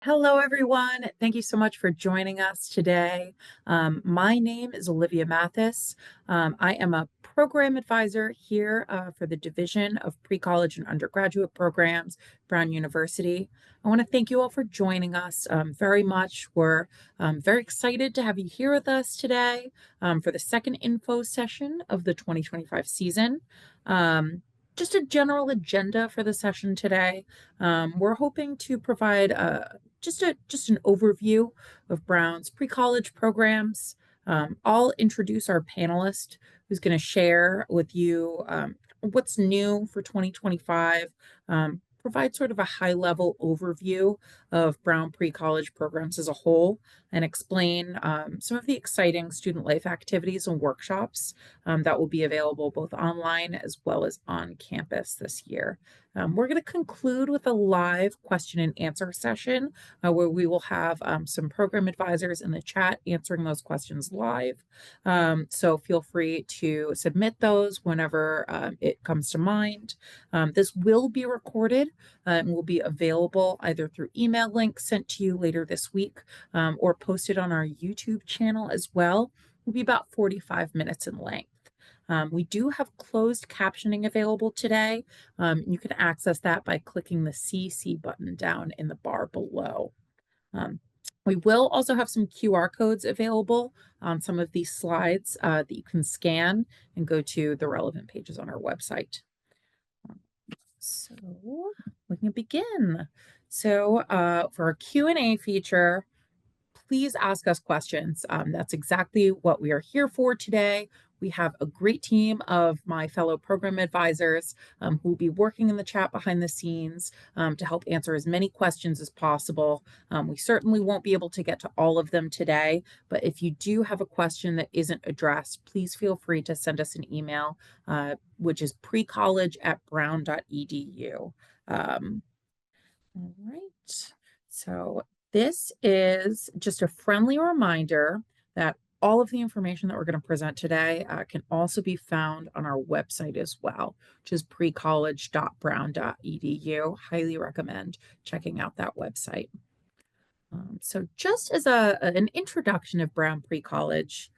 Hello, everyone. Thank you so much for joining us today. My name is Olivia Mathis. I am a program advisor here for the Division of Pre-College and Undergraduate Programs, Brown University. I want to thank you all for joining us very much. We're very excited to have you here with us today for the second info session of the 2025 season. Just a general agenda for the session today. We're hoping to provide just an overview of Brown's pre-college programs. I'll introduce our panelist who's going to share with you what's new for 2025, provide sort of a high-level overview of Brown pre-college programs as a whole, and explain some of the exciting student life activities and workshops that will be available both online as well as on campus this year. We're going to conclude with a live question and answer session where we will have some program advisors in the chat answering those questions live. So feel free to submit those whenever it comes to mind. This will be recorded and will be available either through email links sent to you later this week or posted on our YouTube channel as well. It will be about 45 minutes in length. We do have closed captioning available today. You can access that by clicking the CC button down in the bar below. We will also have some QR codes available on some of these slides that you can scan and go to the relevant pages on our website. So we can begin. So for our Q&A feature, please ask us questions. That's exactly what we are here for today. We have a great team of my fellow program advisors who will be working in the chat behind the scenes to help answer as many questions as possible. We certainly won't be able to get to all of them today, but if you do have a question that isn't addressed, please feel free to send us an email, which is precollege@brown.edu. All right, so this is just a friendly reminder that all of the information that we're going to present today can also be found on our website as well, which is precollege.brown.edu. Highly recommend checking out that website. So just as an introduction of Brown Pre-College,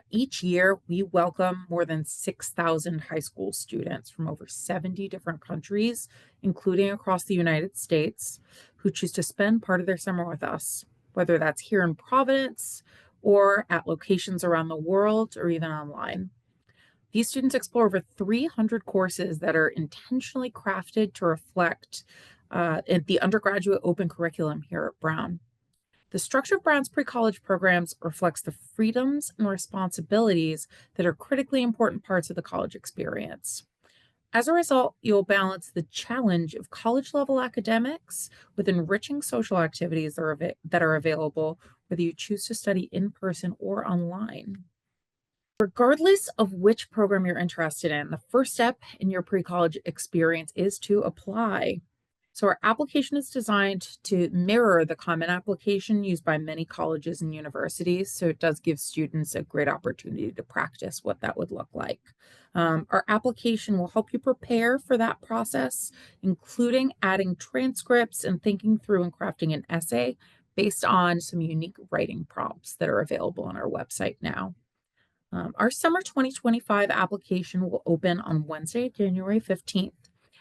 each year we welcome more than 6,000 high school students from over 70 different countries, including across the United States, who choose to spend part of their summer with us, whether that's here in Providence or at locations around the world or even online. These students explore over 300 courses that are intentionally crafted to reflect the undergraduate open curriculum here at Brown. The structure of Brown's pre-college programs reflects the freedoms and responsibilities that are critically important parts of the college experience. As a result, you'll balance the challenge of college-level academics with enriching social activities that are available, whether you choose to study in person or online. Regardless of which program you're interested in, the first step in your pre-college experience is to apply. So our application is designed to mirror the common application used by many colleges and universities. So it does give students a great opportunity to practice what that would look like. Our application will help you prepare for that process, including adding transcripts and thinking through and crafting an essay based on some unique writing prompts that are available on our website now. Our summer 2025 application will open on Wednesday, January 15th.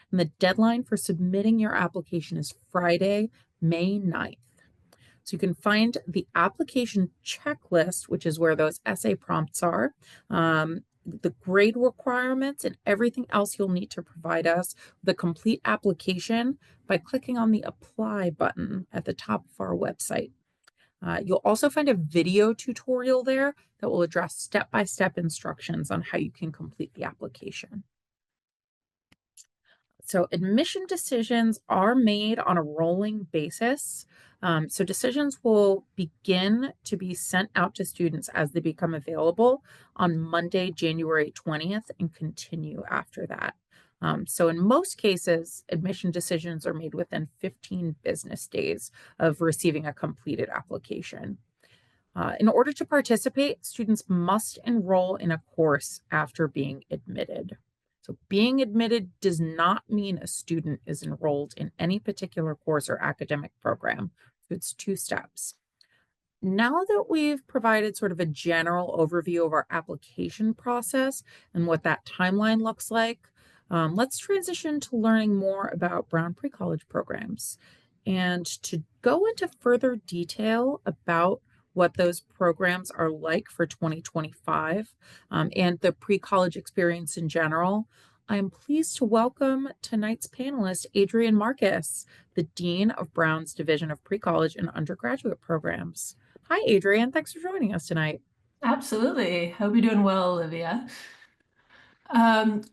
And the deadline for submitting your application is Friday, May 9th. So you can find the application checklist, which is where those essay prompts are, the grade requirements, and everything else you'll need to provide us with a complete application by clicking on the Apply button at the top of our website. You'll also find a video tutorial there that will address step-by-step instructions on how you can complete the application. So admission decisions are made on a rolling basis. So decisions will begin to be sent out to students as they become available on Monday, January 20th, and continue after that. So in most cases, admission decisions are made within 15 business days of receiving a completed application. In order to participate, students must enroll in a course after being admitted. So being admitted does not mean a student is enrolled in any particular course or academic program. It's 2 steps. Now that we've provided sort of a general overview of our application process and what that timeline looks like, let's transition to learning more about Brown Pre-College programs. And to go into further detail about what those programs are like for 2025 and the pre-college experience in general, I'm pleased to welcome tonight's panelist, Adrienne Marcus, the Dean of Brown's Division of Pre-College and Undergraduate Programs. Hi, Adrienne. Thanks for joining us tonight. Absolutely. Hope you're doing well, Olivia. I'm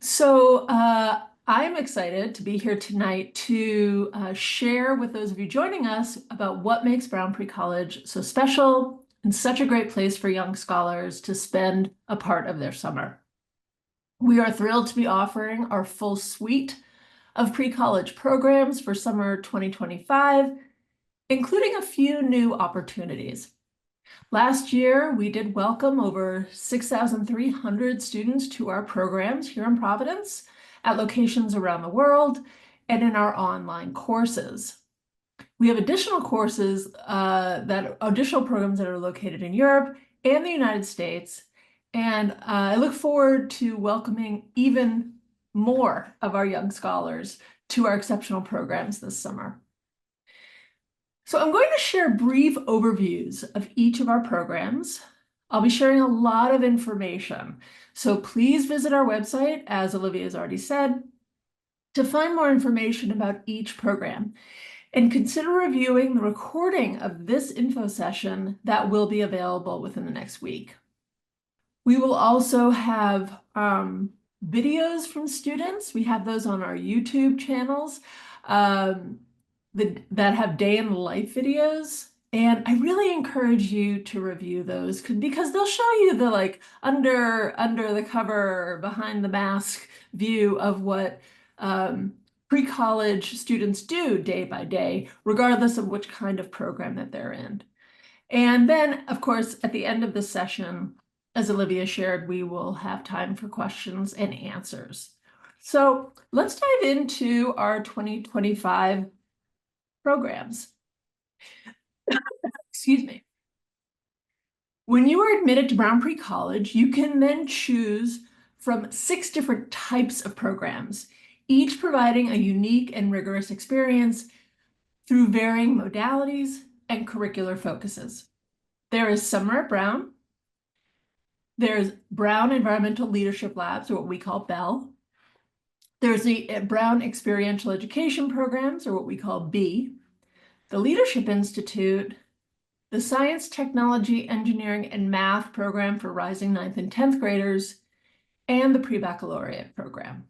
excited to be here tonight to share with those of you joining us about what makes Brown Pre-College so special and such a great place for young scholars to spend a part of their summer. We are thrilled to be offering our full suite of pre-college programs for summer 2025, including a few new opportunities. Last year, we did welcome over 6,300 students to our programs here in Providence at locations around the world and in our online courses. We have additional courses, additional programs that are located in Europe and the United States, and I look forward to welcoming even more of our young scholars to our exceptional programs this summer. So I'm going to share brief overviews of each of our programs. I'll be sharing a lot of information, so please visit our website, as Olivia has already said, to find more information about each program, and consider reviewing the recording of this info session that will be available within the next week. We will also have videos from students. We have those on our YouTube channels that have day in the life videos. And I really encourage you to review those because they'll show you the under the cover, behind the mask view of what pre-college students do day by day, regardless of which kind of program that they're in. And then, of course, at the end of the session, as Olivia shared, we will have time for questions and answers. So let's dive into our 2025 programs. Excuse me. When you are admitted to Brown Pre-College, you can then choose from 6 different types of programs, each providing a unique and rigorous experience through varying modalities and curricular focuses. There is Summer at Brown. There's Brown Environmental Leadership Labs, or what we call BEL. There's the Brown Experiential Education Programs, or what we call B. The Leadership Institute, the Science, Technology, Engineering, and Math program for rising 9th and 10th graders, and the Pre-Baccalaureate program.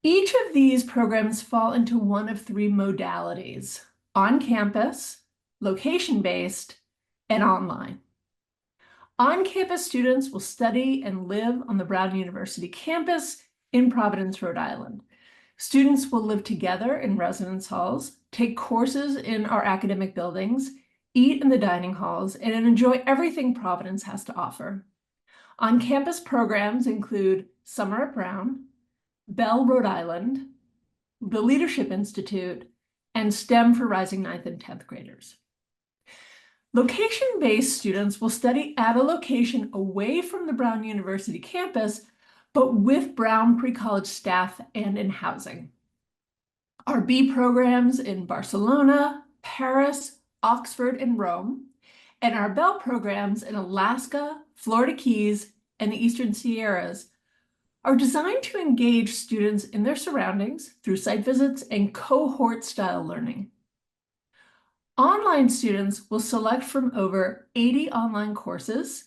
Each of these programs fall into one of 3 modalities: on campus, location-based, and online. On-campus students will study and live on the Brown University campus in Providence, Rhode Island. Students will live together in residence halls, take courses in our academic buildings, eat in the dining halls, and enjoy everything Providence has to offer. On-campus programs include Summer at Brown, BEL Rhode Island, the Leadership Institute, and STEM for rising 9th and 10th graders. Location-based students will study at a location away from the Brown University campus, but with Brown Pre-College staff and in housing. Our B programs in Barcelona, Paris, Oxford, and Rome, and our BEL programs in Alaska, Florida Keys, and the Eastern Sierras are designed to engage students in their surroundings through site visits and cohort-style learning. Online students will select from over 80 online courses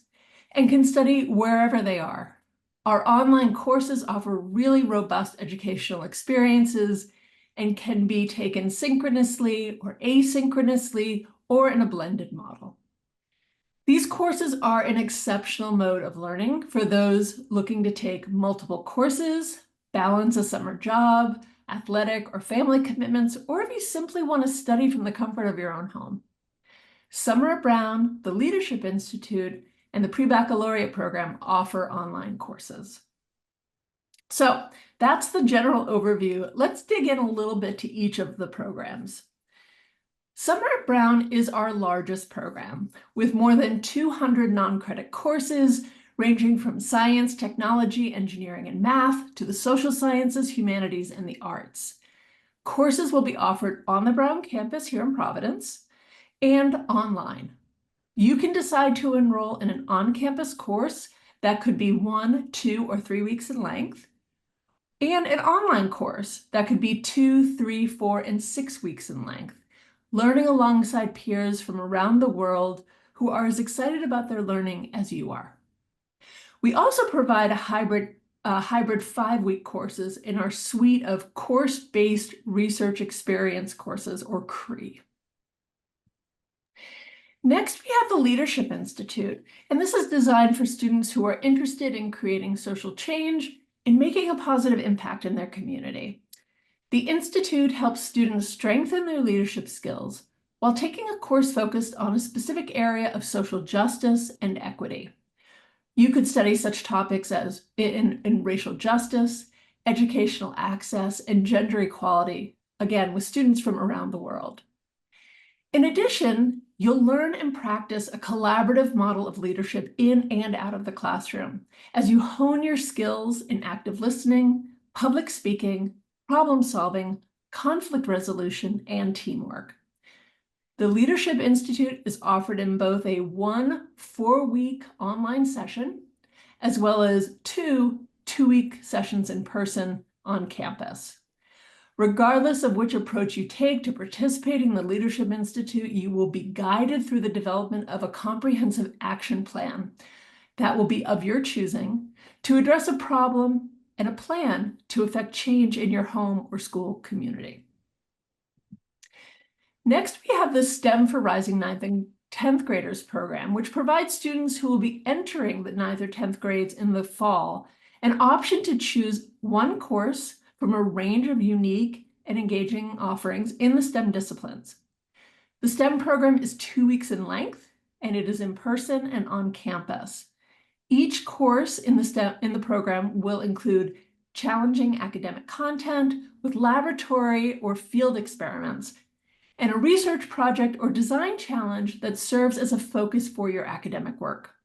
and can study wherever they are. Our online courses offer really robust educational experiences and can be taken synchronously or asynchronously or in a blended model. These courses are an exceptional mode of learning for those looking to take multiple courses, balance a summer job, athletic or family commitments, or if you simply want to study from the comfort of your own home. Summer at Brown, the Leadership Institute, and the Pre-Baccalaureate program offer online courses. So that's the general overview. Let's dig in a little bit to each of the programs. Summer at Brown is our largest program, with more than 200 non-credit courses ranging from science, technology, engineering, and math to the social sciences, humanities, and the arts. Courses will be offered on the Brown campus here in Providence and online. You can decide to enroll in an on-campus course that could be 1, 2, or 3 weeks in length, and an online course that could be 2, 3, 4, and 6 weeks in length, learning alongside peers from around the world who are as excited about their learning as you are. We also provide a hybrid 5-week courses in our suite of course-based research experience courses, or CRE. Next, we have the Leadership Institute, and this is designed for students who are interested in creating social change and making a positive impact in their community. The Institute helps students strengthen their leadership skills while taking a course focused on a specific area of social justice and equity. You could study such topics as in racial justice, educational access, and gender equality, again, with students from around the world. In addition, you'll learn and practice a collaborative model of leadership in and out of the classroom as you hone your skills in active listening, public speaking, problem solving, conflict resolution, and teamwork. The Leadership Institute is offered in both a 1 4-week online session, as well as 2 2-week sessions in person on campus. Regardless of which approach you take to participating in the Leadership Institute, you will be guided through the development of a comprehensive action plan that will be of your choosing to address a problem and a plan to affect change in your home or school community. Next, we have the STEM for Rising 9th and 10th graders program, which provides students who will be entering the 9th or 10th grades in the fall an option to choose one course from a range of unique and engaging offerings in the STEM disciplines. The STEM program is 2 weeks in length, and it is in person and on campus. Each course in the program will include challenging academic content with laboratory or field experiments, and a research project or design challenge that serves as a focus for your academic work.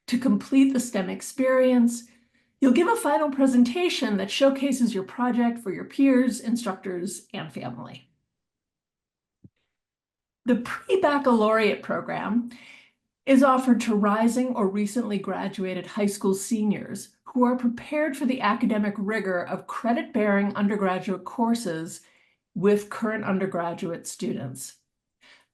To complete the STEM experience, you'll give a final presentation that showcases your project for your peers, instructors, and family. The pre-baccalaureate program is offered to rising or recently graduated high school seniors who are prepared for the academic rigor of credit-bearing undergraduate courses with current undergraduate students.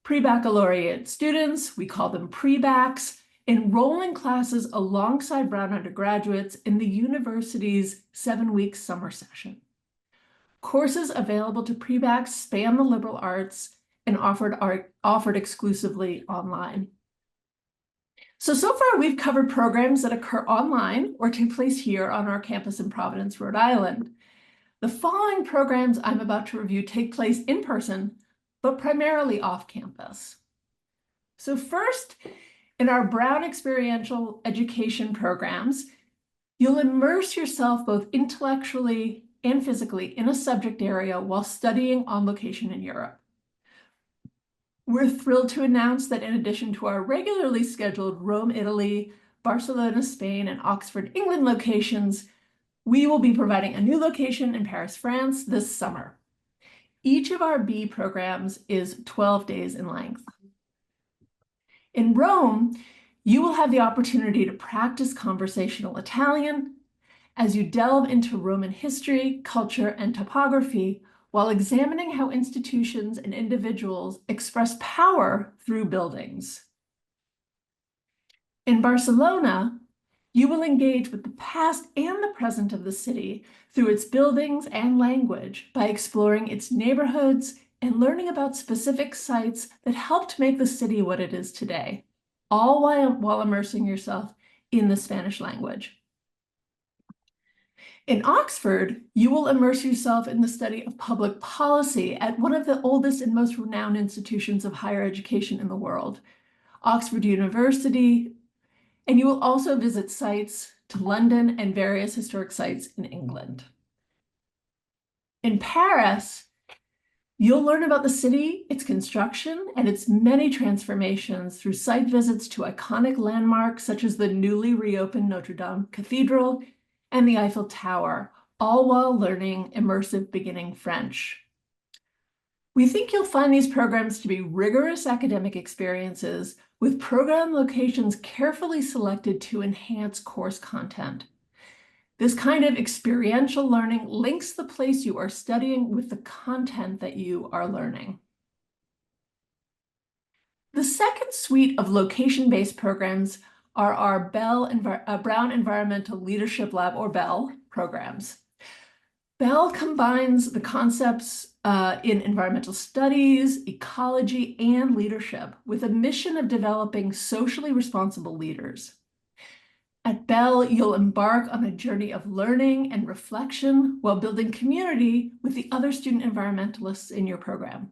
Pre-baccalaureate students, we call them pre-backs, enroll in classes alongside Brown undergraduates in the university's 7-week summer session. Courses available to pre-backs span the liberal arts and are offered exclusively online. So far we've covered programs that occur online or take place here on our campus in Providence, Rhode Island. The following programs I'm about to review take place in person, but primarily off campus. So first, in our Brown experiential education programs, you'll immerse yourself both intellectually and physically in a subject area while studying on location in Europe. We're thrilled to announce that in addition to our regularly scheduled Rome, Italy, Barcelona, Spain, and Oxford, England locations, we will be providing a new location in Paris, France this summer. Each of our B programs is 12 days in length. In Rome, you will have the opportunity to practice conversational Italian as you delve into Roman history, culture, and topography while examining how institutions and individuals express power through buildings. In Barcelona, you will engage with the past and the present of the city through its buildings and language by exploring its neighborhoods and learning about specific sites that helped make the city what it is today, all while immersing yourself in the Spanish language. In Oxford, you will immerse yourself in the study of public policy at one of the oldest and most renowned institutions of higher education in the world, Oxford University, and you will also visit sites to London and various historic sites in England. In Paris, You'll learn about the city, its construction, and its many transformations through site visits to iconic landmarks such as the newly reopened Notre Dame Cathedral and the Eiffel Tower, all while learning immersive beginning French. We think you'll find these programs to be rigorous academic experiences with program locations carefully selected to enhance course content. This kind of experiential learning links the place you are studying with the content that you are learning. The second suite of location-based programs are our Brown Environmental Leadership Lab, or BELL, programs. BELL combines the concepts in environmental studies, ecology, and leadership with a mission of developing socially responsible leaders. At BELL, you'll embark on a journey of learning and reflection while building community with the other student environmentalists in your program.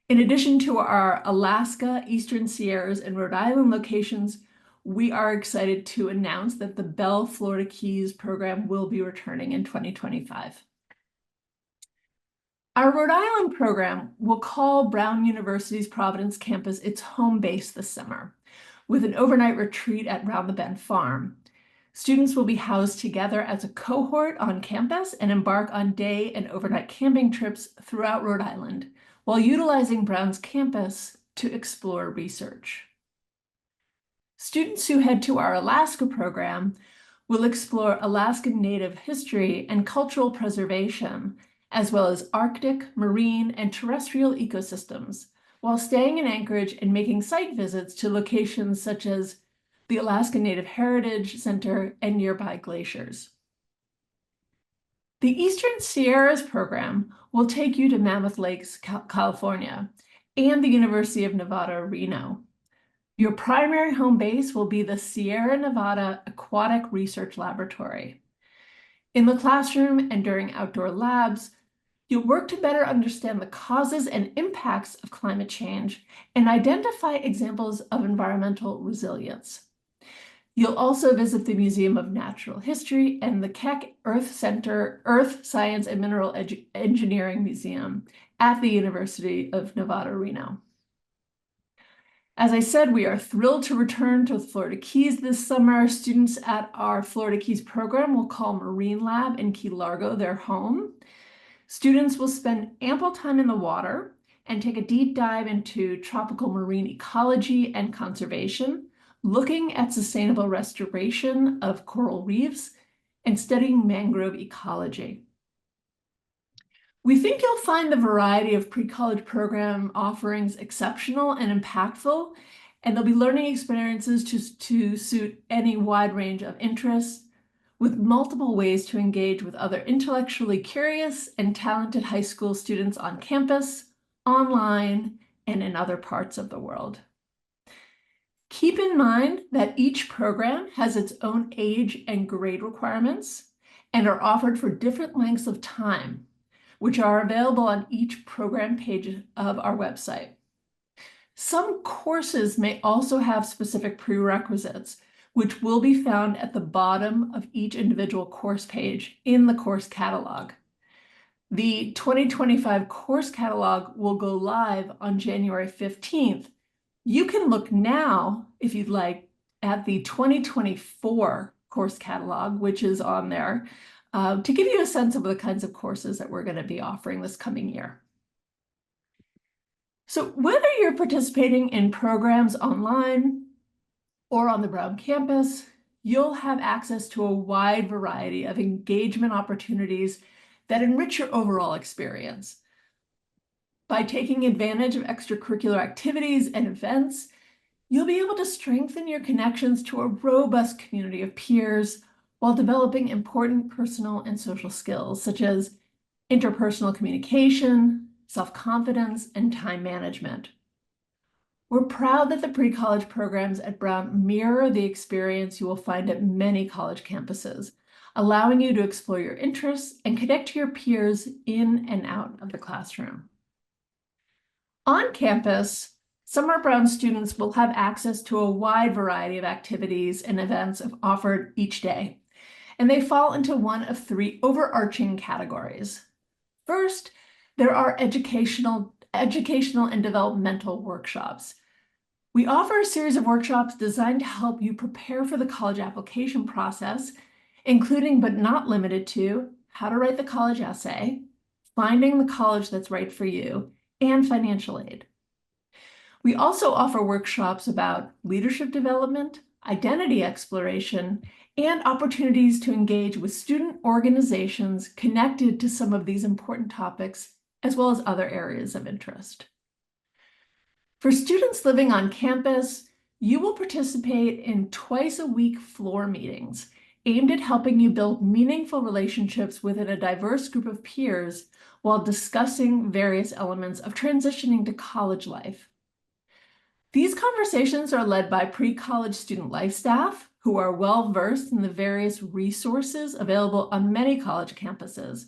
In addition to our Alaska, Eastern Sierras, and Rhode Island locations, we are excited to announce that the BELL Florida Keys program will be returning in 2025. Our Rhode Island program will call Brown University's Providence campus its home base this summer, with an overnight retreat at Round the Bend Farm. Students will be housed together as a cohort on campus and embark on day and overnight camping trips throughout Rhode Island, while utilizing Brown's campus to explore research. Students who head to our Alaska program will explore Alaskan Native history and cultural preservation, as well as Arctic, marine, and terrestrial ecosystems, while staying in Anchorage and making site visits to locations such as the Alaska Native Heritage Center and nearby glaciers. The Eastern Sierras program will take you to Mammoth Lakes, California, and the University of Nevada, Reno. Your primary home base will be the Sierra Nevada Aquatic Research Laboratory. In the classroom and during outdoor labs, you'll work to better understand the causes and impacts of climate change and identify examples of environmental resilience. You'll also visit the Museum of Natural History and the Keck Earth Center, Earth Science and Mineral Engineering Museum at the University of Nevada, Reno. As I said, we are thrilled to return to the Florida Keys this summer. Students at our Florida Keys program will call Marine Lab in Key Largo their home. Students will spend ample time in the water and take a deep dive into tropical marine ecology and conservation, looking at sustainable restoration of coral reefs and studying mangrove ecology. We think you'll find the variety of pre-college program offerings exceptional and impactful, and there'll be learning experiences to suit any wide range of interests, with multiple ways to engage with other intellectually curious and talented high school students on campus, online, and in other parts of the world. Keep in mind that each program has its own age and grade requirements and are offered for different lengths of time, which are available on each program page of our website. Some courses may also have specific prerequisites, which will be found at the bottom of each individual course page in the course catalog. The 2025 course catalog will go live on January 15th. You can look now, if you'd like, at the 2024 course catalog, which is on there, to give you a sense of the kinds of courses that we're going to be offering this coming year. So whether you're participating in programs online or on the Brown campus, you'll have access to a wide variety of engagement opportunities that enrich your overall experience. By taking advantage of extracurricular activities and events, you'll be able to strengthen your connections to a robust community of peers while developing important personal and social skills such as interpersonal communication, self-confidence, and time management. We're proud that the pre-college programs at Brown mirror the experience you will find at many college campuses, allowing you to explore your interests and connect to your peers in and out of the classroom. On campus, Summer Brown students will have access to a wide variety of activities and events offered each day, and they fall into one of three overarching categories. First, There are educational and developmental workshops. We offer a series of workshops designed to help you prepare for the college application process, including but not limited to how to write the college essay, finding the college that's right for you, and financial aid. We also offer workshops about leadership development, identity exploration, and opportunities to engage with student organizations connected to some of these important topics, as well as other areas of interest. For students living on campus, you will participate in twice-a-week floor meetings aimed at helping you build meaningful relationships within a diverse group of peers while discussing various elements of transitioning to college life. These conversations are led by pre-college student life staff who are well-versed in the various resources available on many college campuses,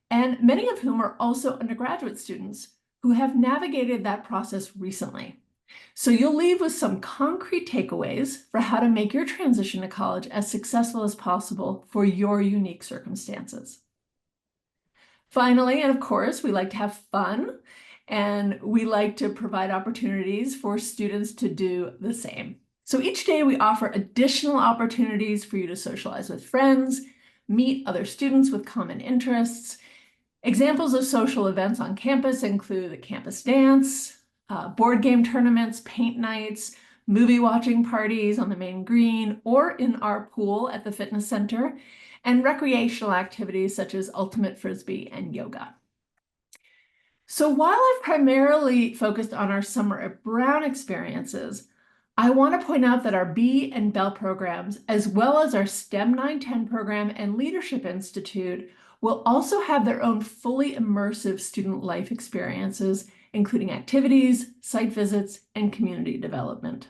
and many of whom are also undergraduate students who have navigated that process recently. So you'll leave with some concrete takeaways for how to make your transition to college as successful as possible for your unique circumstances. Finally, and of course, we like to have fun, and we like to provide opportunities for students to do the same. So each day we offer additional opportunities for you to socialize with friends, meet other students with common interests. Examples of social events on campus include the campus dance, board game tournaments, paint nights, movie watching parties on the main green or in our pool at the fitness center, and recreational activities such as ultimate frisbee and yoga. So while I've primarily focused on our summer at Brown experiences, I want to point out that our B and Bell programs, as well as our STEM 910 program and Leadership Institute, will also have their own fully immersive student life experiences, including activities, site visits, and community development.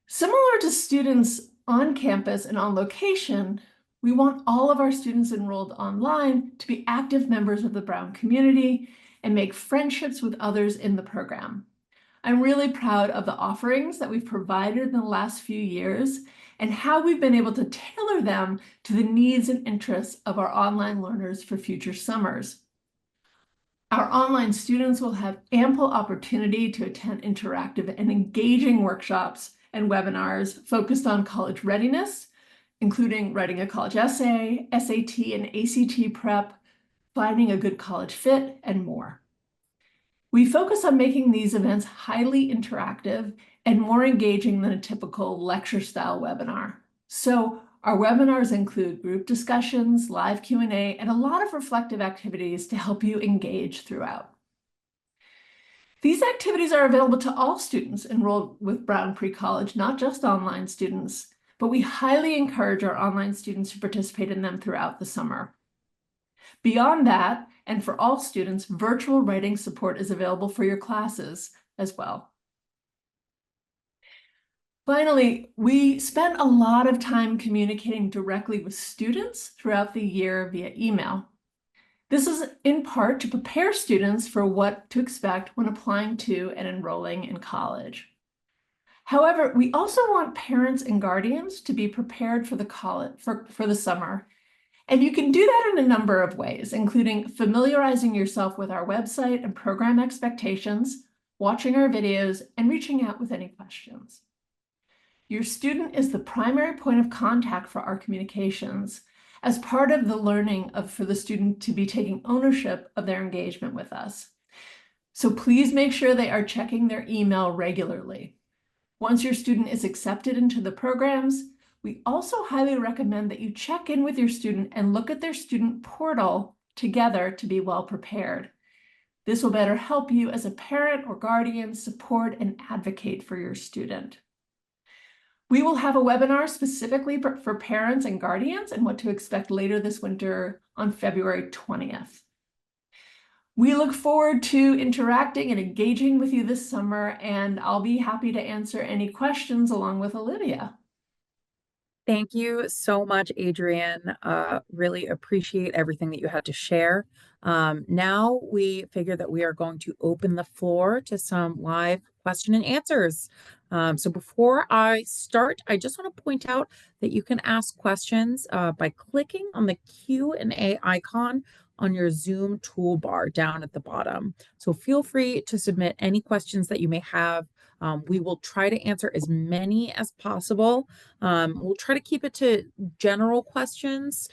Similar to students on campus and on location, we want all of our students enrolled online to be active members of the Brown community and make friendships with others in the program. I'm really proud of the offerings that we've provided in the last few years and how we've been able to tailor them to the needs and interests of our online learners for future summers. Our online students will have ample opportunity to attend interactive and engaging workshops and webinars focused on college readiness, including writing a college essay, SAT and ACT prep, finding a good college fit, and more. We focus on making these events highly interactive and more engaging than a typical lecture-style webinar. So our webinars include group discussions, live Q&A, and a lot of reflective activities to help you engage throughout. These activities are available to all students enrolled with Brown Pre-College, not just online students, but we highly encourage our online students to participate in them throughout the summer. Beyond that, and for all students, virtual writing support is available for your classes as well. Finally, we spend a lot of time communicating directly with students throughout the year via email. This is in part to prepare students for what to expect when applying to and enrolling in college. However, we also want parents and guardians to be prepared for the summer. And you can do that in a number of ways, including familiarizing yourself with our website and program expectations, watching our videos, and reaching out with any questions. Your student is the primary point of contact for our communications as part of the learning for the student to be taking ownership of their engagement with us. So please make sure they are checking their email regularly. Once your student is accepted into the programs, we also highly recommend that you check in with your student and look at their student portal together to be well prepared. This will better help you as a parent or guardian support and advocate for your student. We will have a webinar specifically for parents and guardians and what to expect later this winter on February 20th. We look forward to interacting and engaging with you this summer, and I'll be happy to answer any questions along with Olivia. Thank you so much, Adrienne. Really appreciate everything that you had to share. Now we figure that we are going to open the floor to some live question and answers. So before I start, I just want to point out that you can ask questions by clicking on the Q&A icon on your Zoom toolbar down at the bottom. So feel free to submit any questions that you may have. We will try to answer as many as possible. We'll try to keep it to general questions.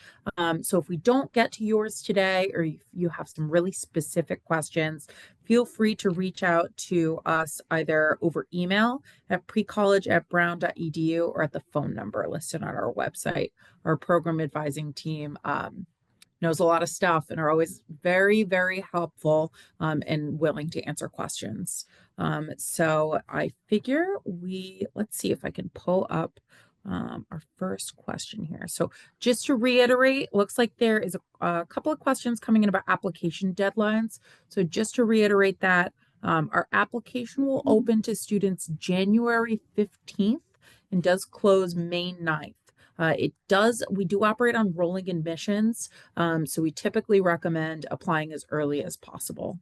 So if we don't get to yours today, or you have some really specific questions, feel free to reach out to us either over email at precollege@brown.edu or at the phone number listed on our website. Our program advising team knows a lot of stuff and are always very, very helpful and willing to answer questions. So I figure let's see if I can pull up our first question here. So just to reiterate, looks like there is a couple of questions coming in about application deadlines. So just to reiterate that, our application will open to students January 15th and does close May 9th. We do operate on rolling admissions, so we typically recommend applying as early as possible.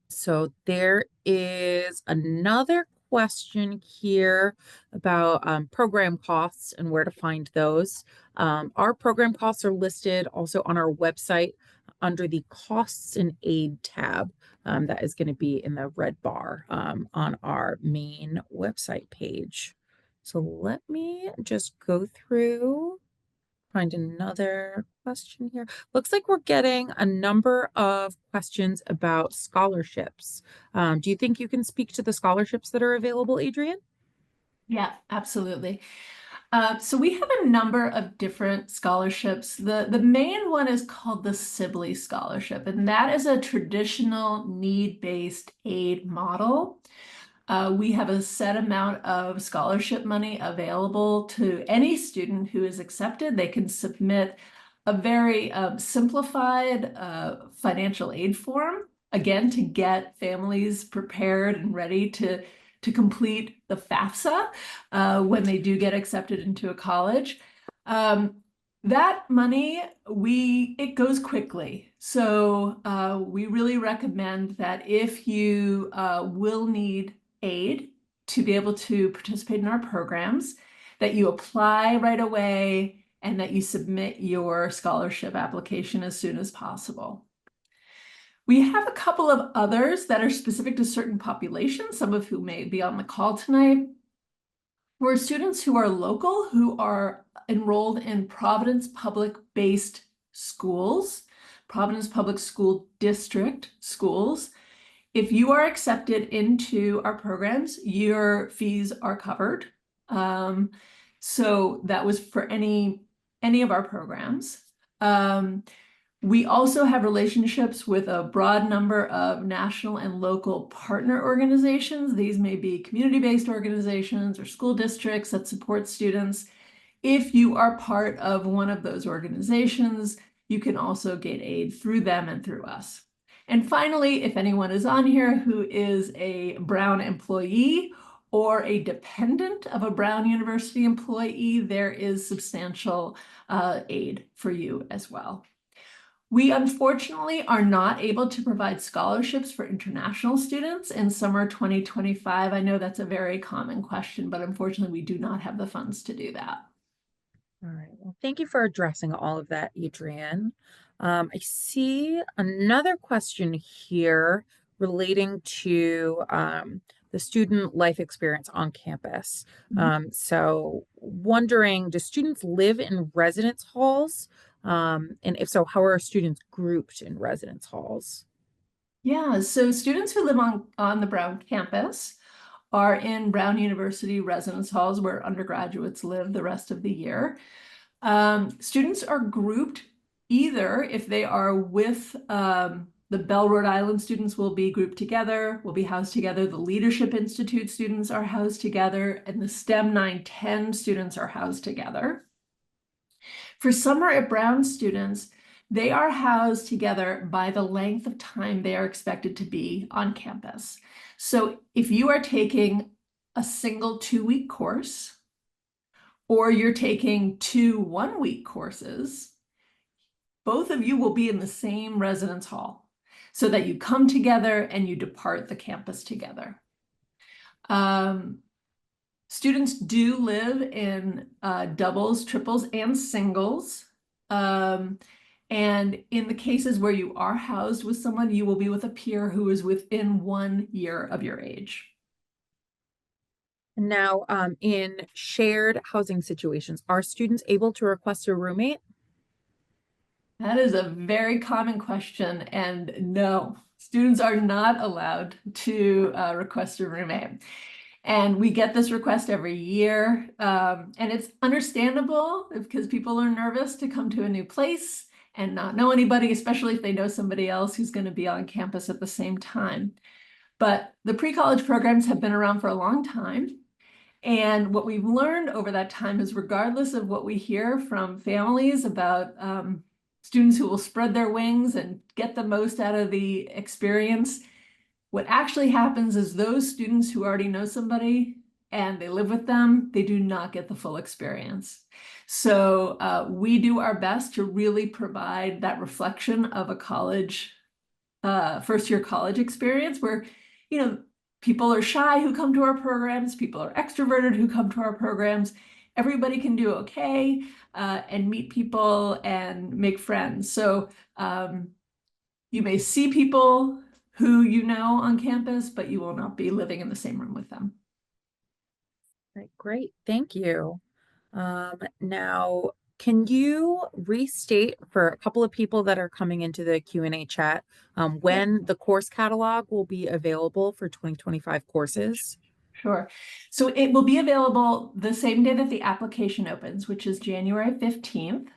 So there is another question here about program costs and where to find those. Our program costs are listed also on our website under the costs and aid tab. That is going to be in the red bar on our main website page. So let me just go through, find another question here. Looks like we're getting a number of questions about scholarships. Do you think you can speak to the scholarships that are available, Adrienne? Yeah, absolutely. So we have a number of different scholarships. The main one is called the Sibley Scholarship, and that is a traditional need-based aid model. We have a set amount of scholarship money available to any student who is accepted. They can submit a very simplified financial aid form, again, to get families prepared and ready to complete the FAFSA when they do get accepted into a college. That money, it goes quickly. So we really recommend that if you will need aid to be able to participate in our programs, that you apply right away and that you submit your scholarship application as soon as possible. We have a couple of others that are specific to certain populations, some of who may be on the call tonight. For students who are local, who are enrolled in Providence Public-based schools, Providence Public School District schools, if you are accepted into our programs, your fees are covered. So that was for any of our programs. We also have relationships with a broad number of national and local partner organizations. These may be community-based organizations or school districts that support students. If you are part of one of those organizations, you can also get aid through them and through us. And finally, if anyone is on here who is a Brown employee or a dependent of a Brown University employee, there is substantial aid for you as well. We unfortunately are not able to provide scholarships for international students in summer 2025. I know that's a very common question, but unfortunately we do not have the funds to do that. All right. Well, thank you for addressing all of that, Adrienne. I see another question here relating to the student life experience on campus. So wondering, do students live in residence halls? And if so, how are students grouped in residence halls? Yeah, so students who live on the Brown campus are in Brown University residence halls where undergraduates live the rest of the year. Students are grouped either if they are with the Bell Rhode Island students will be grouped together, will be housed together. The Leadership Institute students are housed together, and the STEM 910 students are housed together. For summer at Brown students, they are housed together by the length of time they are expected to be on campus. So if you are taking a single 2-week course, or you're taking 2 1-week courses, both of you will be in the same residence hall so that you come together and you depart the campus together. Um, Students do live in doubles, triples, and singles. Um, and in the cases where you are housed with someone, you will be with a peer who is within 1 year of your age. Now, in shared housing situations, are students able to request a roommate? That is a very common question, and no, students are not allowed to request a roommate. And we get this request every year, and it's understandable because people are nervous to come to a new place and not know anybody, especially if they know somebody else who's going to be on campus at the same time. But the pre-college programs have been around for a long time. And what we've learned over that time is regardless of what we hear from families about students who will spread their wings and get the most out of the experience, what actually happens is those students who already know somebody and they live with them, they do not get the full experience. So we do our best to really provide that reflection of a college first year college experience where, you know, people are shy who come to our programs, people are extroverted who come to our programs. Everybody can do okay and meet people and make friends. So you may see people who you know on campus, but you will not be living in the same room with them. Right, great, thank you. Now, can you restate for a couple of people that are coming into the Q&A chat, Yep. when the course catalog will be available for 2025 courses? Sure. So it will be available the same day that the application opens, which is January 15th.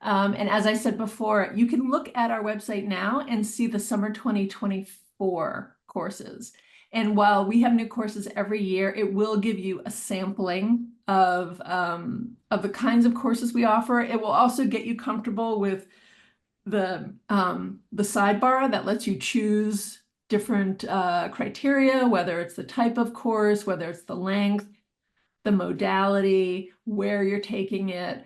And as I said before, you can look at our website now and see the summer 2024 courses. And while we have new courses every year, it will give you a sampling of the kinds of courses we offer. It will also get you comfortable with the sidebar that lets you choose different criteria, whether it's the type of course, whether it's the length, the modality, where you're taking it,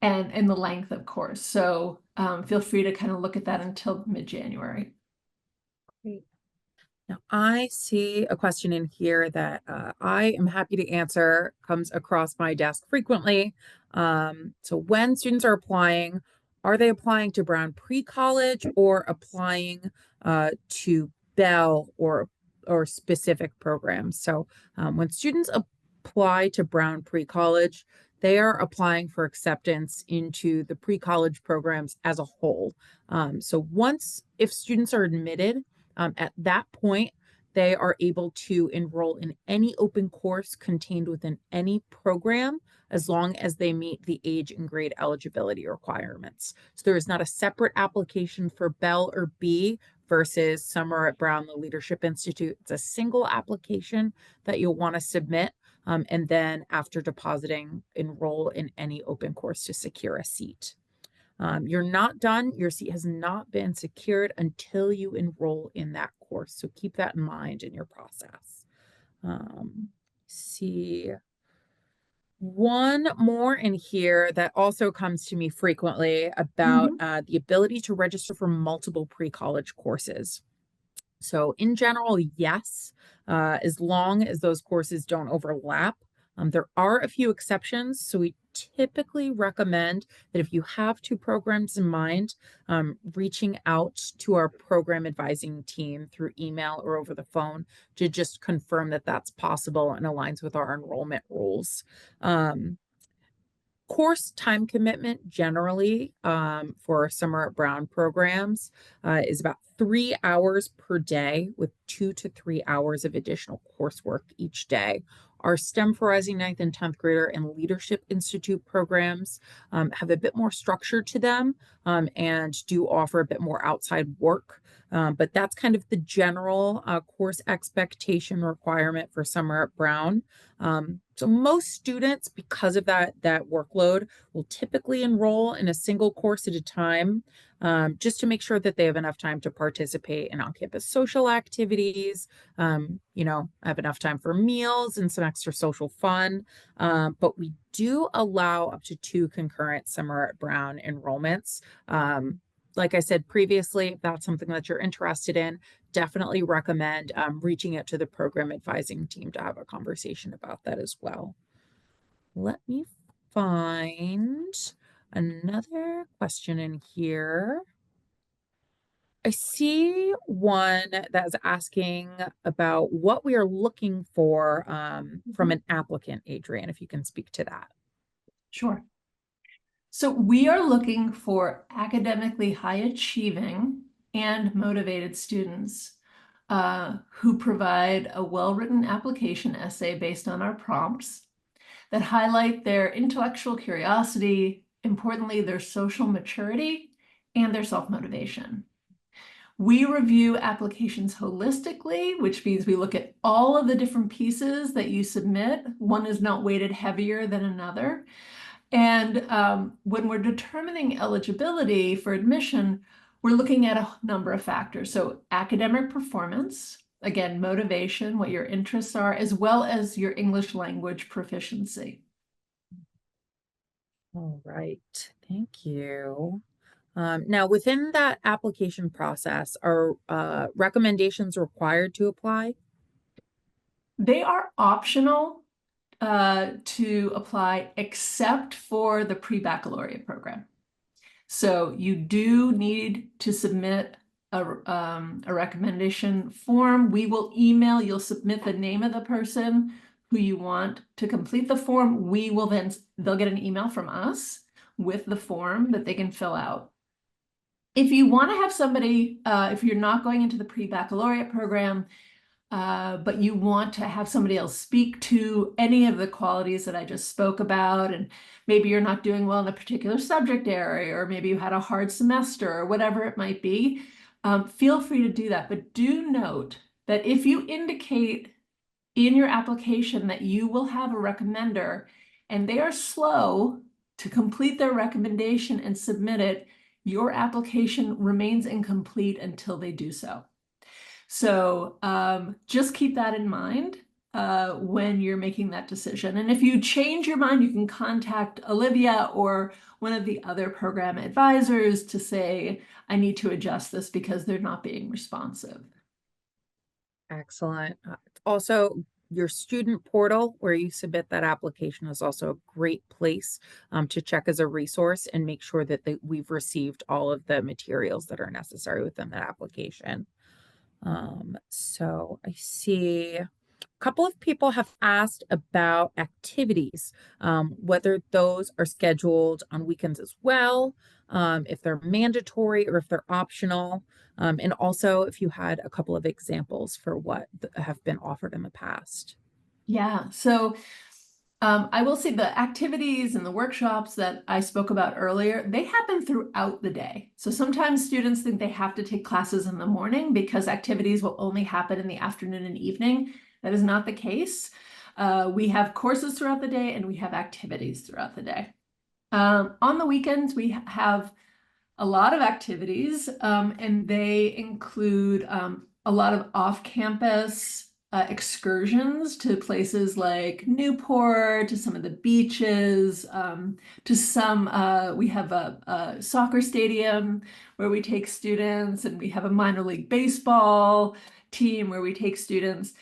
and the length, of course. So feel free to kind of look at that until mid-January. Great. Now, I see a question in here that I am happy to answer, comes across my desk frequently. So when students are they applying to Brown Pre-College or applying to Bell or specific programs? So when students apply to Brown Pre-College, they are applying for acceptance into the pre-college programs as a whole. So if students are admitted, at that point, they are able to enroll in any open course contained within any program as long as they meet the age and grade eligibility requirements. So there is not a separate application for Bell or B versus Summer at Brown, the Leadership Institute. It's a single application that you'll want to submit. And then after depositing, enroll in any open course to secure a seat. You're not done. Your seat has not been secured until you enroll in that course. So keep that in mind in your process. See one more in here that also comes to me frequently about Mhm. the ability to register for multiple pre-college courses. So in general, yes, as long as those courses don't overlap. There are a few exceptions. So we typically recommend that if you have two programs in mind, reaching out to our program advising team through email or over the phone to just confirm that that's possible and aligns with our enrollment rules. Course time commitment generally for Summer at Brown programs is about 3 hours per day with 2 to 3 hours of additional coursework each day. Our STEM for Rising 9th and 10th grader and Leadership Institute programs have a bit more structure to them and do offer a bit more outside work. But that's kind of the general course expectation requirement for Summer at Brown. So most students, because of that workload, will typically enroll in a single course at a time, just to make sure that they have enough time to participate in on-campus social activities, have enough time for meals and some extra social fun. But we do allow up to 2 concurrent Summer at Brown enrollments. like I said previously, if that's something that you're interested in, definitely recommend reaching out to the program advising team to have a conversation about that as well. Let me find another question in here. I see one that's asking about what we are looking for from Mhm. an applicant, Adrienne, if you can speak to that. Sure. So we are looking for academically high achieving and motivated students who provide a well-written application essay based on our prompts that highlight their intellectual curiosity, importantly, their social maturity, and their self-motivation. We review applications holistically, which means we look at all of the different pieces that you submit. One is not weighted heavier than another. And when we're determining eligibility for admission, we're looking at a number of factors. So academic performance, again, motivation, what your interests are, as well as your English language proficiency. All right, thank you. Now, within that application process, are recommendations required to apply? They are optional to apply except for the pre-baccalaureate program. So you do need to submit a recommendation form. We will email, you'll submit the name of the person who you want to complete the form. They'll get an email from us with the form that they can fill out. If you want to have somebody, if you're not going into the pre-baccalaureate program, but you want to have somebody else speak to any of the qualities that I just spoke about, and maybe you're not doing well in a particular subject area, or maybe you had a hard semester, or whatever it might be, feel free to do that. But do note that if you indicate in your application that you will have a recommender and they are slow to complete their recommendation and submit it, your application remains incomplete until they do so. So just keep that in mind when you're making that decision. And if you change your mind, you can contact Olivia or one of the other program advisors to say, I need to adjust this because they're not being responsive. Excellent. Also, your student portal where you submit that application is also a great place to check as a resource and make sure that we've received all of the materials that are necessary within that application. So I see a couple of people have asked about activities, whether those are scheduled on weekends as well, if they're mandatory or if they're optional, and also if you had a couple of examples for what have been offered in the past. Yeah, so I will say the activities and the workshops that I spoke about earlier, they happen throughout the day. So sometimes students think they have to take classes in the morning because activities will only happen in the afternoon and evening. That is not the case. We have courses throughout the day and we have activities throughout the day. On the weekends, we have a lot of activities, and they include a lot of off-campus excursions to places like Newport, to some of the beaches, to some, we have a soccer stadium where we take students, and we have a minor league baseball team where we take students.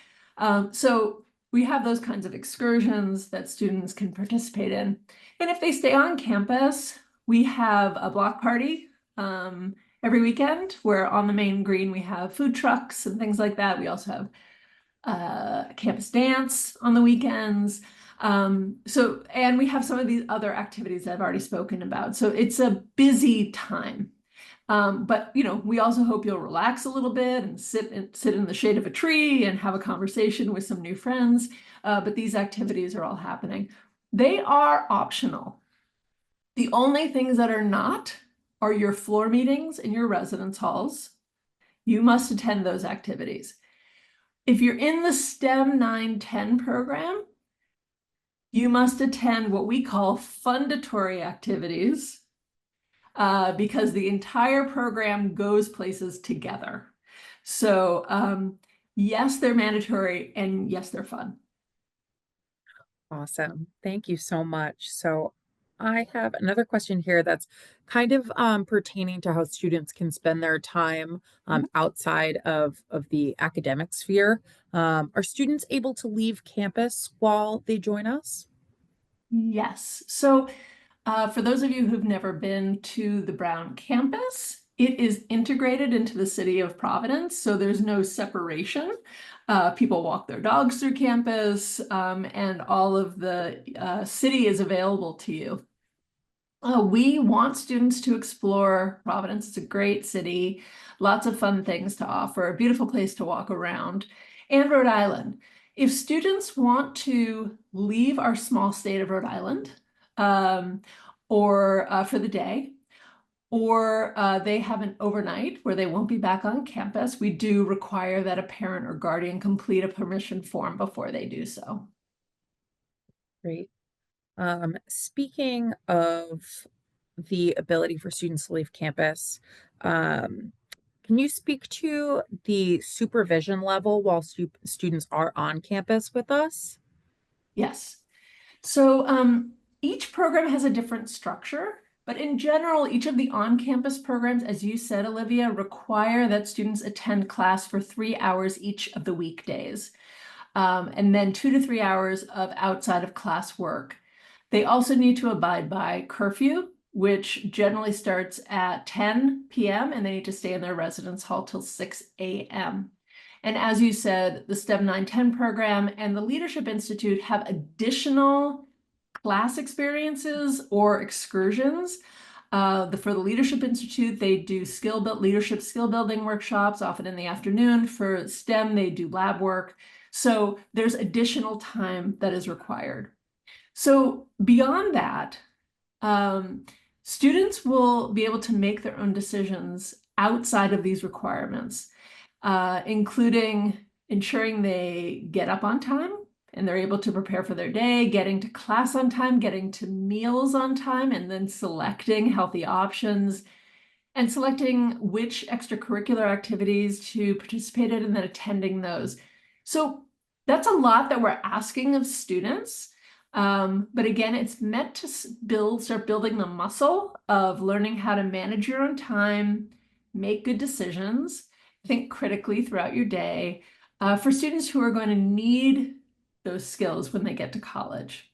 So we have those kinds of excursions that students can participate in. And if they stay on campus, we have a block party every weekend where on the main green we have food trucks and things like that. We also have campus dance on the weekends. And we have some of these other activities that I've already spoken about. So it's a busy time. But we also hope you'll relax a little bit and sit in the shade of a tree and have a conversation with some new friends. But these activities are all happening. They are optional. The only things that are not are your floor meetings in your residence halls. You must attend those activities. If you're in the STEM 9-10 program, you must attend what we call fundatory activities because the entire program goes places together. So yes, they're mandatory, and yes, they're fun. Awesome. Thank you so much. So I have another question here that's kind of pertaining to how students can spend their time outside of the academic sphere. Are students able to leave campus while they join us? Yes. So, for those of you who've never been to the Brown campus, it is integrated into the city of Providence, so there's no separation. People walk their dogs through campus, and all of the city is available to you. We want students to explore Providence. It's a great city, lots of fun things to offer, a beautiful place to walk around, and Rhode Island. If students want to leave our small state of Rhode Island, um, or for the day, or they have an overnight where they won't be back on campus, we do require that a parent or guardian complete a permission form before they do so. Great. Speaking of the ability for students to leave campus, um, can you speak to the supervision level while students are on campus with us? Yes. So each program has a different structure, but in general, each of the on-campus programs, as you said, Olivia, require that students attend class for 3 hours each of the weekdays, and then 2 to 3 hours of outside of class work. They also need to abide by curfew, which generally starts at 10 p.m. and they need to stay in their residence hall till 6 a.m. And as you said, the STEM 910 program and the Leadership Institute have additional class experiences or excursions. For the Leadership Institute, they do leadership skill building workshops, often in the afternoon. For STEM, they do lab work. So there's additional time that is required. So beyond that, um, students will be able to make their own decisions outside of these requirements, including ensuring they get up on time and they're able to prepare for their day, getting to class on time, getting to meals on time, and then selecting healthy options and selecting which extracurricular activities to participate in and then attending those. So that's a lot that we're asking of students. But again, it's meant to start building the muscle of learning how to manage your own time, make good decisions, think critically throughout your day, for students who are going to need those skills when they get to college.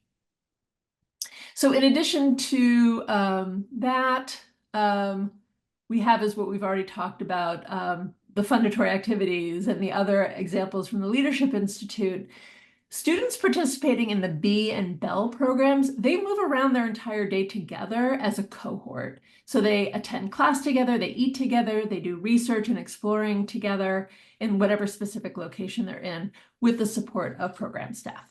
So in addition to that, we have is what we've already talked about, the fundatory activities and the other examples from the Leadership Institute. Students participating in the B and Bell programs, they move around their entire day together as a cohort. So they attend class together, they eat together, they do research and exploring together in whatever specific location they're in with the support of program staff.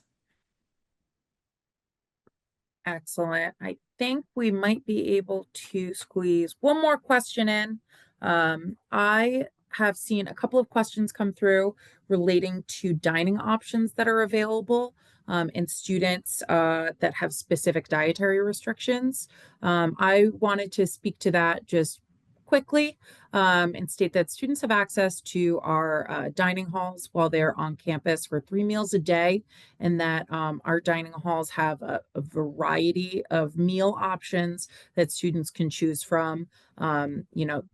Excellent. I think we might be able to squeeze one more question in. I have seen a couple of questions come through relating to dining options that are available and students that have specific dietary restrictions. I wanted to speak to that just quickly and state that students have access to our dining halls while they're on campus for 3 meals a day, and that our dining halls have a variety of meal options that students can choose from. You know,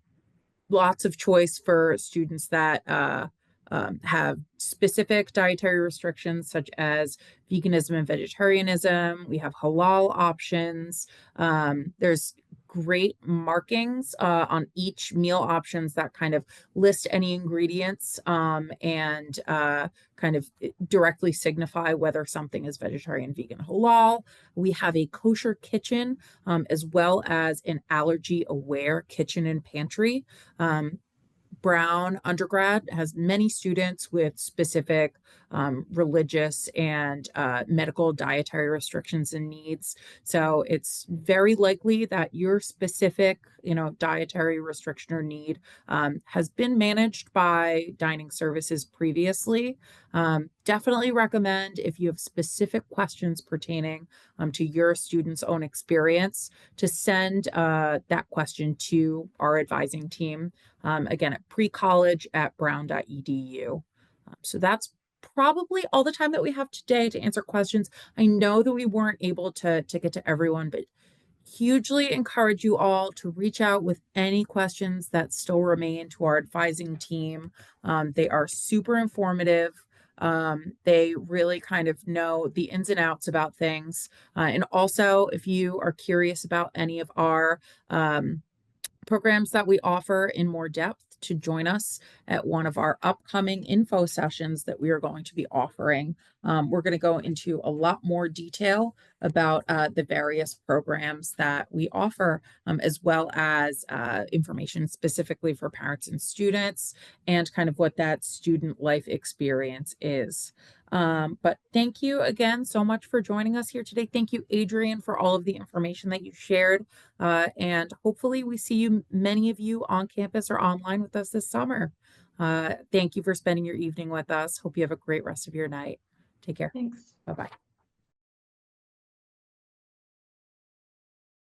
lots of choice for students that have specific dietary restrictions, such as veganism and vegetarianism. We have halal options. There's great markings on each meal options that kind of list any ingredients and kind of directly signify whether something is vegetarian, vegan, halal. We have a kosher kitchen as well as an allergy aware kitchen and pantry. Um, Brown undergrad has many students with specific religious and medical dietary restrictions and needs. So it's very likely that your specific, dietary restriction or need has been managed by dining services previously. Definitely recommend, if you have specific questions pertaining to your student's own experience, to send that question to our advising team. Again, at precollege@brown.edu. So that's probably all the time that we have today to answer questions. I know that we weren't able to get to everyone, but hugely encourage you all to reach out with any questions that still remain to our advising team. They are super informative. They really kind of know the ins and outs about things. And also, if you are curious about any of our programs that we offer in more depth, to join us at one of our upcoming info sessions that we are going to be offering. We're going to go into a lot more detail about the various programs that we offer, as well as information specifically for parents and students, and kind of what that student life experience is. But thank you again so much for joining us here today. Thank you, Adrienne, for all of the information that you shared. And hopefully we see you, many of you on campus or online with us this summer. Thank you for spending your evening with us. Hope you have a great rest of your night. Take care. Thanks. Bye-bye.